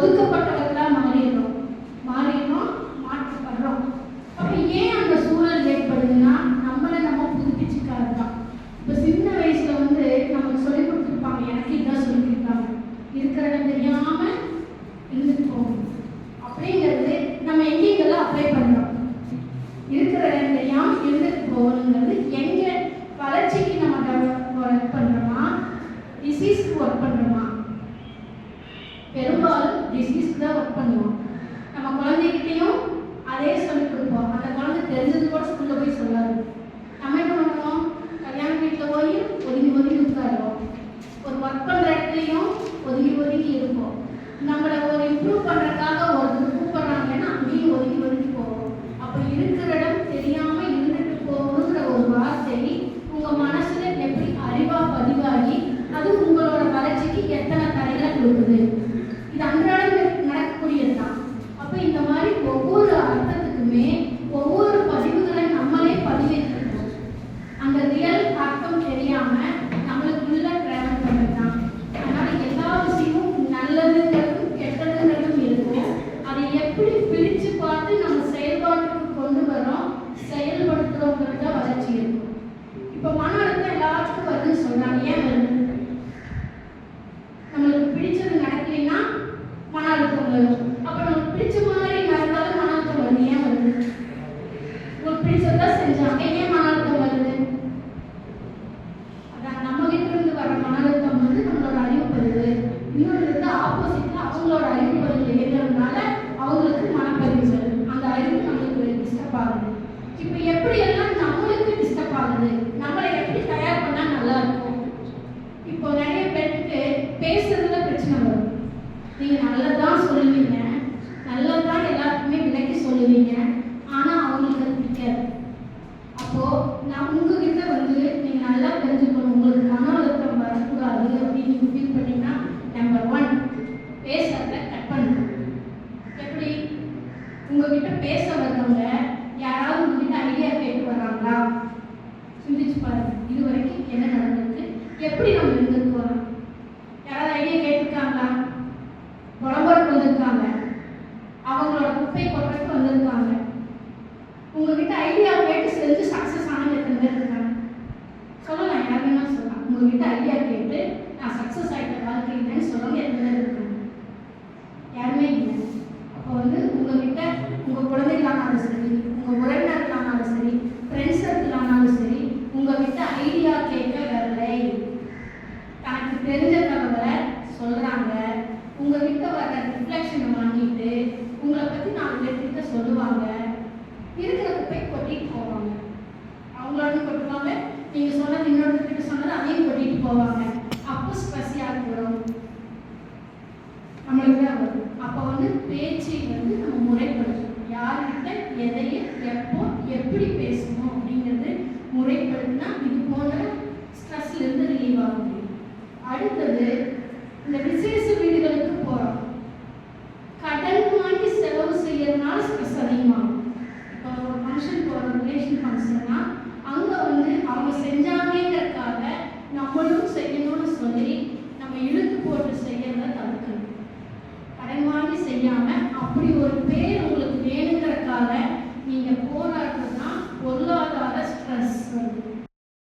ஒதுக்கப்பட்டவர்களா மாறிடுறோம், மாற்றப்படுறோம். அப்ப ஏன் அந்த சூழல் ஏற்படுதுன்னா நம்மளை நம்ம புதுப்பிச்சுக்காது தான். இப்போ சின்ன வயசுல வந்து நமக்கு சொல்லி கொடுத்துருப்பாங்க, எனக்கு இதான் சொல்லி கொடுத்தாங்க, இருக்கிற இடம் தெரியாம இருந்துட்டு போகணும் அப்படிங்கிறது நம்ம எங்கெங்கெல்லாம் அப்ளை பண்றோம். இருக்கிற இடம் தெரியாம இருந்துட்டு போகணுங்கிறது எங்க வளர்ச்சிக்கு நம்ம ஒர்க் பண்றோமா, டிசீஸ்க்கு ஒர்க் பண்றோமா? பெரும்பாலும் டிசீஸ்க்கு தான் ஒர்க் பண்ணுவோம். நம்ம குழந்தைகிட்டையும் அதே சொல்லி கொடுப்போம். அந்த குழந்தை தெரிஞ்சது கூட ஸ்கூல்ல போய் சொல்லாது. நம்ம என்ன பண்ணுவோம், கல்யாண வீட்டில் போய் ஒதுங்கி ஒதுங்கி உட்காருவோம். ஒரு ஒர்க் பண்ணுற இடத்துலையும் ஒதுங்கி ஒதுங்கி இருப்போம். நம்மளை ஒரு இம்ப்ரூவ் பண்ணுறதுக்காக ஒருத்தர் கூப்பிட்றாங்கன்னா அங்கேயும் ஒதுங்கி ஒதுங்கி போவோம். அப்போ இருக்கிற இடம் தெரியாமல் இருந்துட்டு போகணுங்கிற ஒரு வார்த்தை உங்கள் மனசில் எப்படி அறிவாக பதிவாகி அது உங்களோட வளர்ச்சிக்கு எத்தனை தடைகளை கொடுக்குது? இது அன்றாடம் நடக்கக்கூடியது தான். அப்போ இந்த மாதிரி ஒவ்வொரு அர்த்தத்துக்குமே ஒவ்வொரு பதிவுகளை நம்மளே பதிவேற்றிருக்கோம். அந்த ரியல் அர்த்தம் தெரியாம நம்மளுக்குள்ள டிராவல் பண்ணுறது தான். அதனால எல்லா விஷயமும் நல்லதுங்கிறதும் கெட்டதுங்கிறதும் இருக்கும். அதை எப்படி பிரித்து பார்த்து நம்ம செயல்பாட்டுக்கு கொண்டு வரோம், செயல்படுத்துறோங்கிறத வளர்ச்சி இருக்கும். இப்போ மன அழுத்தம் எல்லாத்துக்கும் வருதுன்னு சொல்றாங்க. ஏன் வருது? நம்மளுக்கு பிடிச்சது நடக்கலைன்னா மன அழுத்தம் வரும். அப்போ நமக்கு பிடிச்ச மாதிரி நடந்தாலும் மன அழுத்தம் வருது. ஏன் வருது? உங்களுக்கு பிடிச்சதான் செஞ்சாங்க, ஏன் மன அழுத்தம் வருது? அதான் நம்ம கிட்ட இருந்து வர மன அழுத்தம் வந்து நம்மளோட அறிவு பதிவு, இன்னொரு இருந்து ஆப்போசிட்ல அவங்களோட அறிவு பதிவு ஏற்றதுனால அவங்களுக்கு மனப்பதிவு வருது. அந்த அறிவு நம்மளுக்கு டிஸ்டர்ப் ஆகுது. இப்போ எப்படி எல்லாம் நம்மளுக்கு டிஸ்டர்ப் ஆகுது, நம்மளை எப்படி தயார் பண்ணா நல்லா இருக்கும்? இப்போ நிறைய பேருக்கு பேசுறதுல பிரச்சனை வரும். நீங்க நல்லதான் சொல்லுவீங்க, நல்லதான் எல்லாருக்குமே விளக்கி சொல்லுவீங்க, ஆனா அவங்களுக்கு அது பிடிக்காது. அப்போ நான் உங்ககிட்ட வந்து நீங்க நல்லா தெரிஞ்சுக்கணும், உங்களுக்கு மன அழுத்தம் வரக்கூடாது அப்படின்னு நீங்க ஃபீல் பண்ணீங்கன்னா நம்பர் 1 பேசுறத கட் பண்ணுங்க. எப்படி? உங்ககிட்ட பேச வர்றவங்க யாராவது உங்ககிட்ட ஐடியா கேட்டு வர்றாங்களா? சிந்திச்சு பாருங்க, இது வரைக்கும் என்ன நடந்திருக்கு, எப்படி நம்ம இருந்திருக்கோம்? யாராவது ஐடியா கேட்டிருக்காங்களா? புலம்புறதுக்கு வந்திருக்காங்க, அவங்களோட குப்பை கொட்டுறதுக்கு வந்திருக்காங்க. உங்ககிட்ட ஐடியா கேட்டு செஞ்சு சக்ஸஸ் ஆனது எத்தனை பேர் இருக்காங்க? சொல்லலாம், யாருன்னா சொல்லலாம். உங்ககிட்ட ஐடியா கேட்டு நான் சக்ஸஸ் ஆகிட்ட வாழ்க்கைன்னு சொல்லுவாங்க, எத்தனை பேர் இருக்காங்க? யாருமே இல்லை. அப்போ வந்து உங்ககிட்ட உங்கள் குழந்தைகளானாலும் சரி, உங்கள் உறவினர்களானாலும் சரி, ஃப்ரெண்ட்ஸ் சர்க்கிளானாலும் சரி, உங்ககிட்ட ஐடியா கேட்க வரலை, தனக்கு தெரிஞ்ச தகவலை சொல்கிறாங்க, உங்ககிட்ட வர ரிஃப்ளெக்ஷனை வாங்கிட்டு உங்களை பற்றி 4 பேர்கிட்ட சொல்லுவாங்க, இருக்கிற குப்பை கொட்டிட்டு போவாங்க. அவங்களோட கொட்டுவாங்க, நீங்கள் சொன்னது இன்னொருத்தர்கிட்ட சொன்னது அதையும் கொட்டிட்டு போவாங்க. அப்போ ஸ்ட்ரெஸ் யாருக்கு வரும்? நம்மளுக்கு தான் வரும். அப்போ வந்து பேச்சை வந்து நம்ம முறைப்படுத்தணும். யார்கிட்ட எதையை எப்போ எப்படி பேசணும் அப்படிங்கிறது முறைப்படுத்தினா இது போன்ற ஸ்ட்ரெஸ்லேருந்து ரிலீவ் ஆக முடியும். அடுத்தது இந்த விசேஷ வீடுகளுக்கு போகிறோம். கடன் வாங்கி செலவு செய்யறதுனால ஸ்ட்ரெஸ் அதிகமாகும். இப்போ ஒரு ஃபங்க்ஷன் போகிறோம், ரிலேஷன் ஃபங்க்ஷன்னா அங்கே வந்து அவங்க செஞ்சாங்கிறதுக்காக நம்மளும் செய்யணும்னு சொல்லி நம்ம இழுத்து போட்டு செய்யறத தவிர்க்கணும். கடன் வாங்கி செய்யாமல் அப்படி ஒரு பேர்